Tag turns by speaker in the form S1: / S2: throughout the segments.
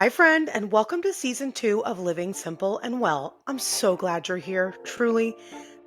S1: Hi, friend, and welcome to season 2 of Living Simple and Well. I'm so glad you're here, truly.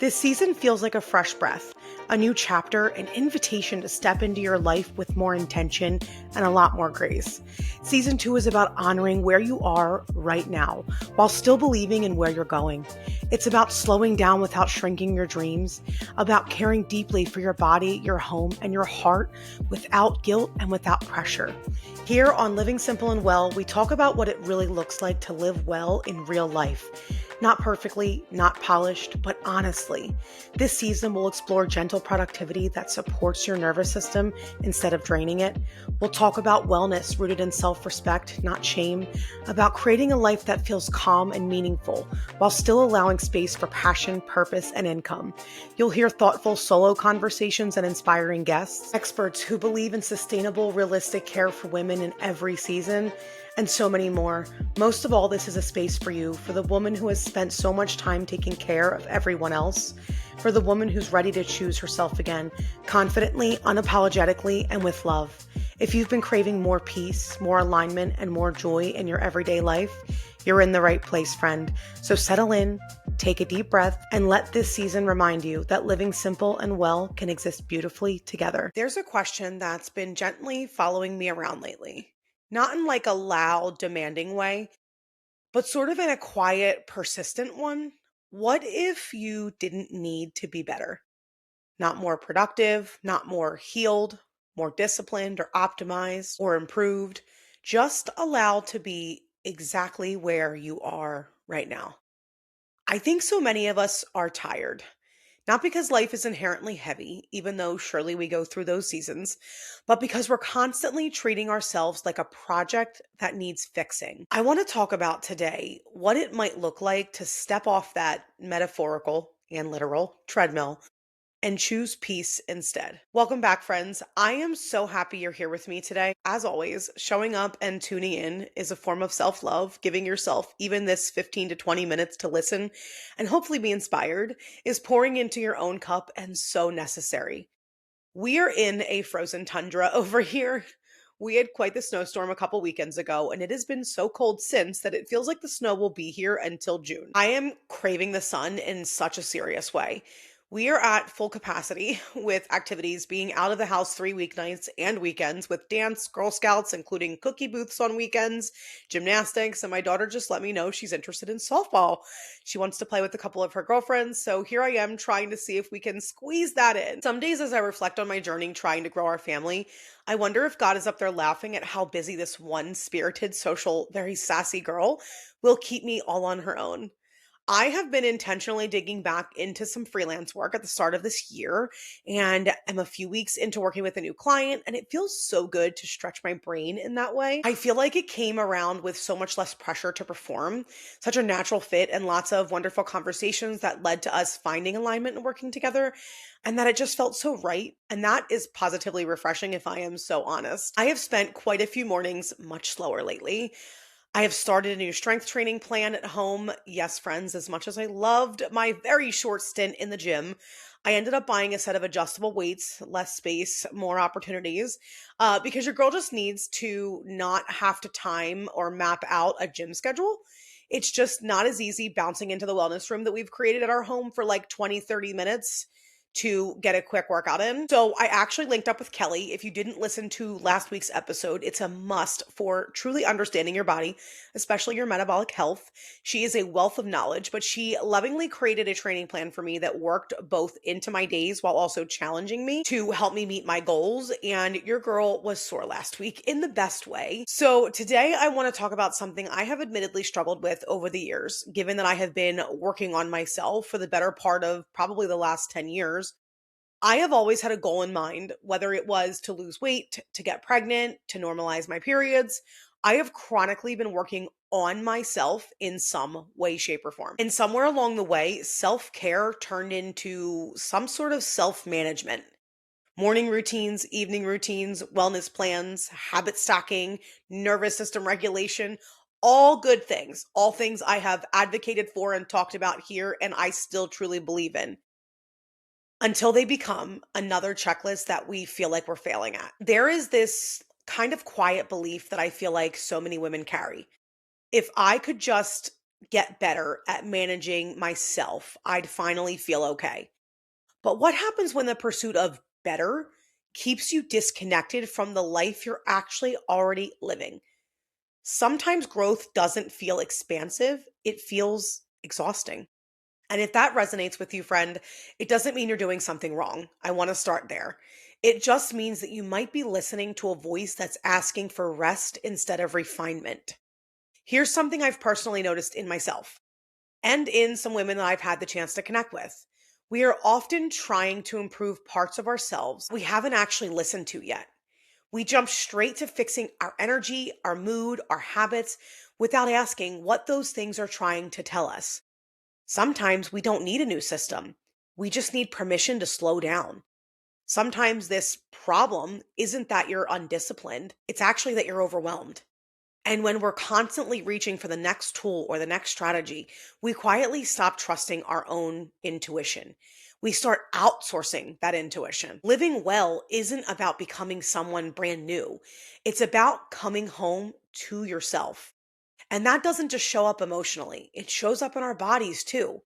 S1: This season feels like a fresh breath, a new chapter, an invitation to step into your life with more intention and a lot more grace. Season 2 is about honoring where you are right now while still believing in where you're going. It's about slowing down without shrinking your dreams, about caring deeply for your body, your home, and your heart without guilt and without pressure. Here on Living Simple and Well, we talk about what it really looks like to live well in real life. Not perfectly, not polished, but honestly. This season, we'll explore gentle productivity that supports your nervous system instead of draining it. We'll talk about wellness rooted in self respect, not shame, about creating a life that feels calm and meaningful while still allowing space for passion, purpose, and income. You'll hear thoughtful solo conversations and inspiring guests, experts who believe in sustainable, realistic care for women in every season, and so many more. Most of all, this is a space for you, for the woman who has spent so much time taking care of everyone else, for the woman who's ready to choose herself again, confidently, unapologetically, and with love. If you've been craving more peace, more alignment, and more joy in your everyday life, you're in the right place, friend. So settle in, take a deep breath, and let this season remind you that living simple and well can exist beautifully together. There's a question that's been gently following me around lately. Not in like a loud, demanding way, but sort of in a quiet, persistent one. What if you didn't need to be better? Not more productive, not more healed, more disciplined or optimized or improved. Just allow to be exactly where you are right now. I think so many of us are tired. Not because life is inherently heavy, even though surely we go through those seasons, but because we're constantly treating ourselves like a project that needs fixing. I want to talk about today what it might look like to step off that metaphorical and literal treadmill and choose peace instead. Welcome back, friends. I am so happy you're here with me today. As always, showing up and tuning in is a form of self love. Giving yourself even this 15 to 20 minutes to listen and hopefully be inspired is pouring into your own cup and so necessary. We are in a frozen tundra over here. We had quite the snowstorm a couple weekends ago, and it has been so cold since that it feels like the snow will be here until June. I am craving the sun in such a serious way. We are at full capacity with activities being out of the house 3 weeknights and weekends with dance, Girl Scouts, including cookie booths on weekends, gymnastics, and my daughter just let me know she's interested in softball. She wants to play with a couple of her girlfriends, so here I am trying to see if we can squeeze that in. Some days, as I reflect on my journey trying to grow our family, I wonder if God is up there laughing at how busy this one spirited, social, very sassy girl will keep me all on her own. I have been intentionally digging back into some freelance work at the start of this year and am a few weeks into working with a new client, and it feels so good to stretch my brain in that way. I feel like it came around with so much less pressure to perform, such a natural fit, and lots of wonderful conversations that led to us finding alignment and working together, and that it just felt so right. And that is positively refreshing if I am so honest. I have spent quite a few mornings much slower lately. I have started a new strength training plan at home. Yes, friends, as much as I loved my very short stint in the gym, I ended up buying a set of adjustable weights, less space, more opportunities, because your girl just needs to not have to time or map out a gym schedule. It's just not as easy bouncing into the wellness room that we've created at our home for like 20, 30 minutes to get a quick workout in. So I actually linked up with Kelly. If you didn't listen to last week's episode, it's a must for truly understanding your body, especially your metabolic health. She is a wealth of knowledge, but she lovingly created a training plan for me that worked both into my days while also challenging me to help me meet my goals. And your girl was sore last week in the best way. So today I want to talk about something I have admittedly struggled with over the years, given that I have been working on myself for the better part of probably the last 10 years. I have always had a goal in mind, whether it was to lose weight, to get pregnant, to normalize my periods. I have chronically been working on myself in some way, shape, or form. And somewhere along the way, self care turned into some sort of self management. Morning routines, evening routines, wellness plans, habit stacking, nervous system regulation, all good things, all things I have advocated for and talked about here, and I still truly believe in until they become another checklist that we feel like we're failing at. There is this kind of quiet belief that I feel like so many women carry. If I could just get better at managing myself, I'd finally feel okay. But what happens when the pursuit of better keeps you disconnected from the life you're actually already living? Sometimes growth doesn't feel expansive, it feels exhausting. And if that resonates with you, friend, it doesn't mean you're doing something wrong. I want to start there. It just means that you might be listening to a voice that's asking for rest instead of refinement. Here's something I've personally noticed in myself and in some women that I've had the chance to connect with. We are often trying to improve parts of ourselves we haven't actually listened to yet. We jump straight to fixing our energy, our mood, our habits without asking what those things are trying to tell us. Sometimes we don't need a new system. We just need permission to slow down. Sometimes this problem isn't that you're undisciplined, it's actually that you're overwhelmed. And when we're constantly reaching for the next tool or the next strategy, we quietly stop trusting our own intuition. We start outsourcing that intuition. Living well isn't about becoming someone brand new, it's about coming home to yourself. And that doesn't just show up emotionally, it shows up in our bodies too.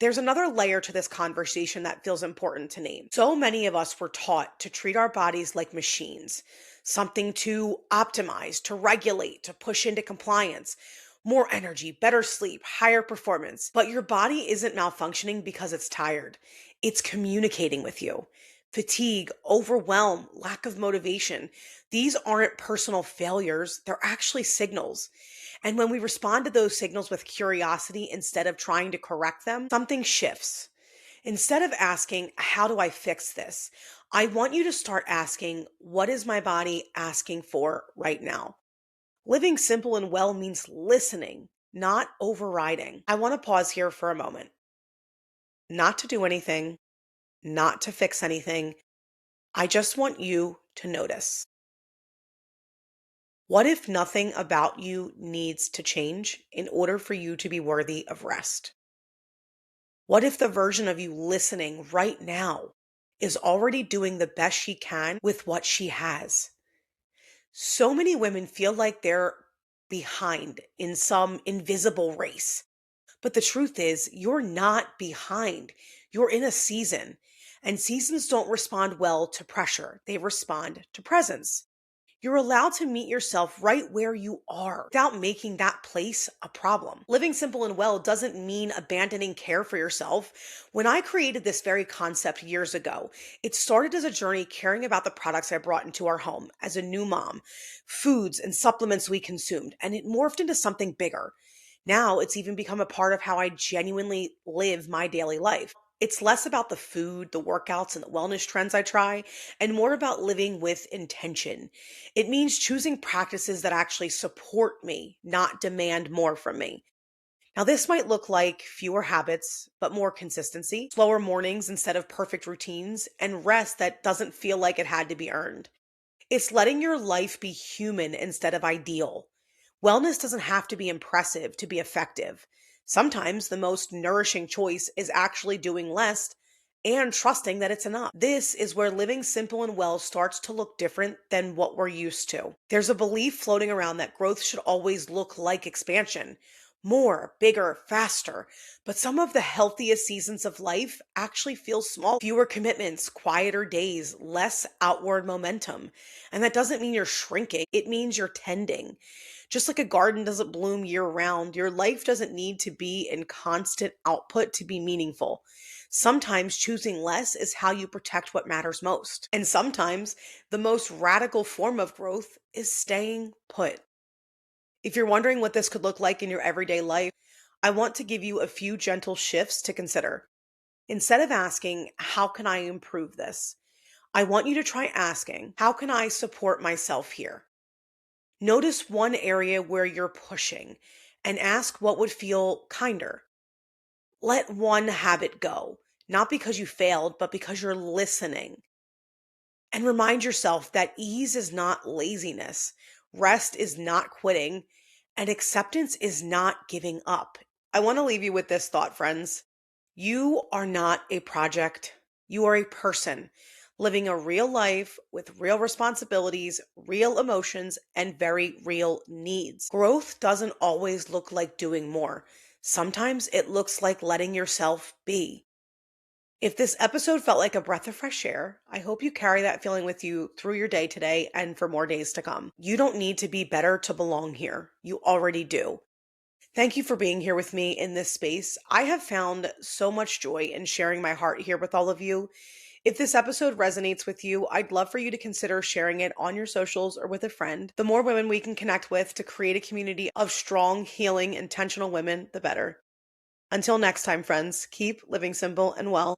S1: There's another layer to this conversation that feels important to name. So many of us were taught to treat our bodies like machines, something to optimize, to regulate, to push into compliance. More energy, better sleep, higher performance. But your body isn't malfunctioning because it's tired. It's communicating with you. Fatigue, overwhelm, lack of motivation. These aren't personal failures, they're actually signals. And when we respond to those signals with curiosity instead of trying to correct them, something shifts. Instead of asking, how do I fix this? I want you to start asking, what is my body asking for right now? Living simple and well means listening, not overriding. I want to pause here for a moment, not to do anything, not to fix anything. I just want you to notice. What if nothing about you needs to change in order for you to be worthy of rest? What if the version of you listening right now is already doing the best she can with what she has? So many women feel like they're behind in some invisible race. But the truth is, you're not behind. You're in a season. And seasons don't respond well to pressure, they respond to presence. You're allowed to meet yourself right where you are without making that place a problem. Living simple and well doesn't mean abandoning care for yourself. When I created this very concept years ago, it started as a journey caring about the products I brought into our home as a new mom, foods and supplements we consumed, and it morphed into something bigger. Now it's even become a part of how I genuinely live my daily life. It's less about the food, the workouts, and the wellness trends I try, and more about living with intention. It means choosing practices that actually support me, not demand more from me. Now, this might look like fewer habits, but more consistency, slower mornings instead of perfect routines, and rest that doesn't feel like it had to be earned. It's letting your life be human instead of ideal. Wellness doesn't have to be impressive to be effective. Sometimes the most nourishing choice is actually doing less and trusting that it's enough. This is where living simple and well starts to look different than what we're used to. There's a belief floating around that growth should always look like expansion, more, bigger, faster. But some of the healthiest seasons of life actually feel small. Fewer commitments, quieter days, less outward momentum. And that doesn't mean you're shrinking, it means you're tending. Just like a garden doesn't bloom year round, your life doesn't need to be in constant output to be meaningful. Sometimes choosing less is how you protect what matters most. And sometimes the most radical form of growth is staying put. If you're wondering what this could look like in your everyday life, I want to give you a few gentle shifts to consider. Instead of asking, how can I improve this? I want you to try asking, how can I support myself here? Notice one area where you're pushing and ask what would feel kinder. Let one habit go, not because you failed, but because you're listening. And remind yourself that ease is not laziness, rest is not quitting, and acceptance is not giving up. I want to leave you with this thought, friends. You are not a project, you are a person living a real life with real responsibilities, real emotions, and very real needs. Growth doesn't always look like doing more. Sometimes it looks like letting yourself be. If this episode felt like a breath of fresh air, I hope you carry that feeling with you through your day today and for more days to come. You don't need to be better to belong here. You already do. Thank you for being here with me in this space. I have found so much joy in sharing my heart here with all of you. If this episode resonates with you, I'd love for you to consider sharing it on your socials or with a friend. The more women we can connect with to create a community of strong, healing, intentional women, the better. Until next time, friends, keep living simple and well.